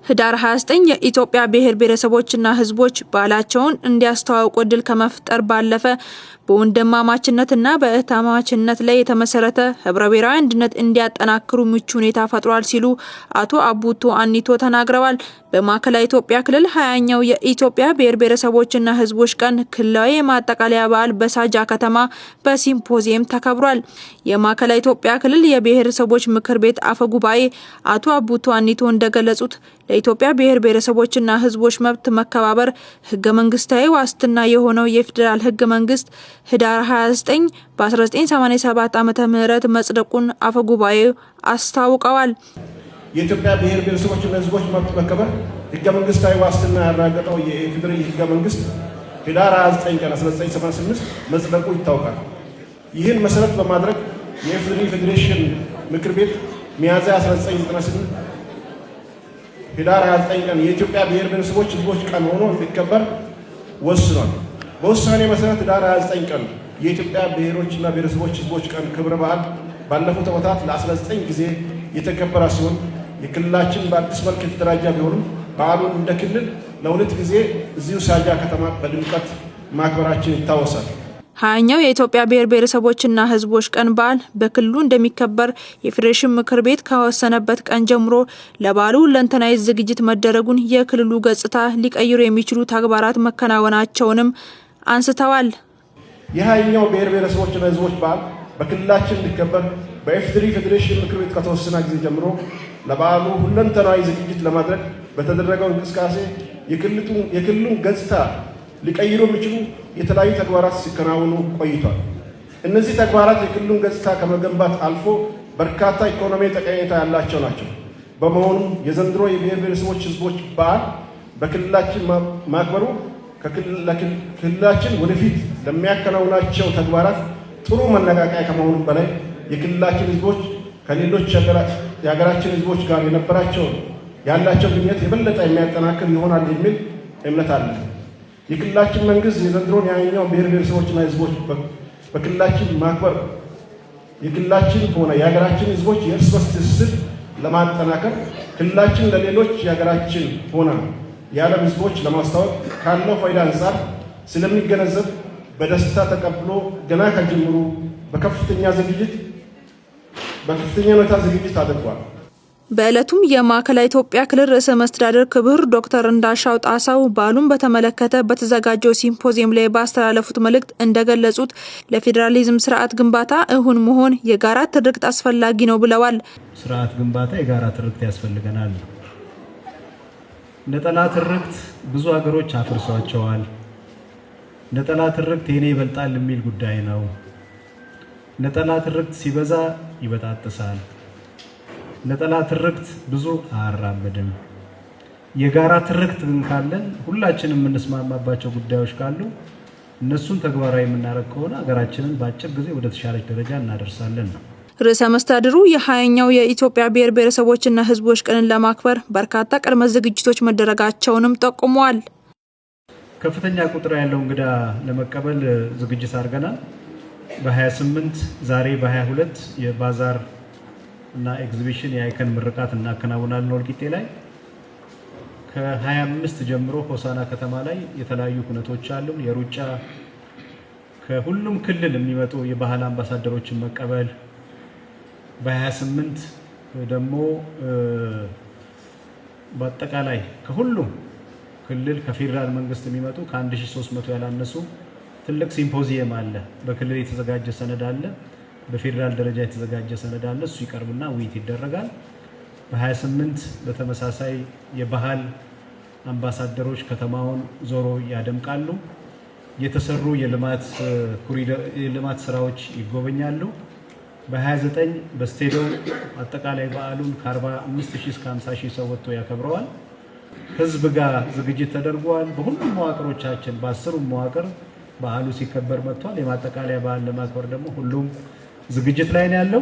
ህዳር 29 የኢትዮጵያ ብሔር ብሔረሰቦችና ህዝቦች ባህላቸውን እንዲያስተዋውቁ እድል ከመፍጠር ባለፈ በወንድማማችነትና በእህትማማችነት ላይ የተመሰረተ ህብረ ብሔራዊ አንድነት እንዲያጠናክሩ ምቹ ሁኔታ ፈጥሯል ሲሉ አቶ አቡቶ አኒቶ ተናግረዋል። በማዕከላዊ ኢትዮጵያ ክልል 20ኛው የኢትዮጵያ ብሔር ብሔረሰቦችና ህዝቦች ቀን ክልላዊ የማጠቃለያ በዓል በሳጃ ከተማ በሲምፖዚየም ተከብሯል። የማዕከላዊ ኢትዮጵያ ክልል የብሔረሰቦች ምክር ቤት አፈ ጉባኤ አቶ አቡቶ አኒቶ እንደገለጹት ለኢትዮጵያ ብሔር ብሔረሰቦችና ህዝቦች መብት መከባበር ህገ መንግስታዊ ዋስትና የሆነው የፌዴራል ህገ መንግስት ህዳር 29 በ1987 ዓመተ ምህረት መጽደቁን አፈ ጉባኤው አስታውቀዋል። የኢትዮጵያ ብሔር ብሔረሰቦችና ህዝቦች መብት መከበር ህገ መንግስታዊ ዋስትና ያረጋገጠው የፌዴራል ህገ መንግስት ህዳር 29 ቀን 1988 መጽደቁ ይታወቃል። ይህን መሰረት በማድረግ የፌዴራል ፌዴሬሽን ምክር ቤት ሚያዝያ 1998 ህዳር 29 ቀን የኢትዮጵያ ብሔር ብሔረሰቦች ህዝቦች ቀን ሆኖ እንዲከበር ወስኗል። በውሳኔ መሰረት ህዳር 29 ቀን የኢትዮጵያ ብሔሮችና ብሔረሰቦች ህዝቦች ቀን ክብረ በዓል ባለፉት ዓመታት ለ19 ጊዜ የተከበረ ሲሆን የክልላችን በአዲስ መልክ የተደራጀ ቢሆንም በዓሉን እንደ ክልል ለሁለት ጊዜ እዚሁ ሳጃ ከተማ በድምቀት ማክበራችን ይታወሳል። 20ኛው የኢትዮጵያ ብሔር ብሔረሰቦችና ህዝቦች ቀን በዓል በክልሉ እንደሚከበር የፌዴሬሽን ምክር ቤት ከወሰነበት ቀን ጀምሮ ለበዓሉ ሁለንተናዊ ዝግጅት መደረጉን የክልሉ ገጽታ ሊቀይሩ የሚችሉ ተግባራት መከናወናቸውንም አንስተዋል። የ20ኛው ብሔር ብሔረሰቦችና ህዝቦች በዓል በክልላችን እንዲከበር በኢፌዴሪ ፌዴሬሽን ምክር ቤት ከተወሰነ ጊዜ ጀምሮ ለበዓሉ ሁለንተናዊ ዝግጅት ለማድረግ በተደረገው እንቅስቃሴ የክልሉን ገጽታ ሊቀይሩ የሚችሉ የተለያዩ ተግባራት ሲከናወኑ ቆይቷል። እነዚህ ተግባራት የክልሉን ገጽታ ከመገንባት አልፎ በርካታ ኢኮኖሚ ጠቀሜታ ያላቸው ናቸው። በመሆኑም የዘንድሮ የብሔር ብሔረሰቦች ህዝቦች በዓል በክልላችን ማክበሩ ክልላችን ወደፊት ለሚያከናውናቸው ተግባራት ጥሩ መነቃቂያ ከመሆኑ በላይ የክልላችን ህዝቦች ከሌሎች የሀገራችን ህዝቦች ጋር ያላቸው ግንኙነት የበለጠ የሚያጠናክር ይሆናል የሚል እምነት አለ። የክልላችን መንግስት የዘንድሮን የ20ኛውን ብሔር ብሔረሰቦችና ህዝቦች በክልላችን ማክበር የክልላችን ሆነ የሀገራችን ህዝቦች የእርስ በርስ ትስስር ለማጠናከር ክልላችን ለሌሎች የሀገራችን ሆነ የዓለም ህዝቦች ለማስተዋወቅ ካለው ፋይዳ አንጻር ስለሚገነዘብ በደስታ ተቀብሎ ገና ከጅምሩ በከፍተኛ ሁኔታ ዝግጅት አድርጓል። በዕለቱም የማዕከላዊ ኢትዮጵያ ክልል ርዕሰ መስተዳድር ክቡር ዶክተር እንዳሻው ጣሰው በዓሉን በተመለከተ በተዘጋጀው ሲምፖዚየም ላይ ባስተላለፉት መልእክት እንደገለጹት ለፌዴራሊዝም ስርዓት ግንባታ እሁን መሆን የጋራ ትርክት አስፈላጊ ነው ብለዋል። ስርዓት ግንባታ የጋራ ትርክት ያስፈልገናል። ነጠላ ትርክት ብዙ ሀገሮች አፍርሷቸዋል። ነጠላ ትርክት የኔ ይበልጣል የሚል ጉዳይ ነው። ነጠላ ትርክት ሲበዛ ይበጣጥሳል። ነጠላ ትርክት ብዙ አያራምድም። የጋራ ትርክት ግን ካለን ሁላችንም የምንስማማባቸው ጉዳዮች ካሉ እነሱን ተግባራዊ የምናደርግ ከሆነ ሀገራችንን በአጭር ጊዜ ወደ ተሻለች ደረጃ እናደርሳለን ነው። ርዕሰ መስተዳድሩ የ20ኛው የኢትዮጵያ ብሔር ብሔረሰቦችና ህዝቦች ቀንን ለማክበር በርካታ ቅድመ ዝግጅቶች መደረጋቸውንም ጠቁመዋል። ከፍተኛ ቁጥር ያለው እንግዳ ለመቀበል ዝግጅት አድርገናል። በ28 ዛሬ በ22 የባዛር እና ኤግዚቢሽን የአይከን ምርቃት እናከናውናለን። ወልቂጤ ላይ ከ25 ጀምሮ ሆሳና ከተማ ላይ የተለያዩ ሁነቶች አሉ። የሩጫ ከሁሉም ክልል የሚመጡ የባህል አምባሳደሮችን መቀበል፣ በ28 ደግሞ በአጠቃላይ ከሁሉም ክልል ከፌዴራል መንግስት የሚመጡ ከ1300 ያላነሱ ትልቅ ሲምፖዚየም አለ። በክልል የተዘጋጀ ሰነድ አለ፣ በፌዴራል ደረጃ የተዘጋጀ ሰነድ አለ። እሱ ይቀርብና ውይይት ይደረጋል። በ28 በተመሳሳይ የባህል አምባሳደሮች ከተማውን ዞሮ ያደምቃሉ። የተሰሩ የልማት ስራዎች ይጎበኛሉ። በ29 በስቴዲየም አጠቃላይ በዓሉን ከ45,000 እስከ 50,000 ሰው ወጥቶ ያከብረዋል። ህዝብ ጋር ዝግጅት ተደርጓል። በሁሉም መዋቅሮቻችን በ10ሩም መዋቅር በዓሉ ሲከበር መጥቷል። የማጠቃለያ በዓል ለማክበር ደግሞ ሁሉም ዝግጅት ላይ ነው ያለው።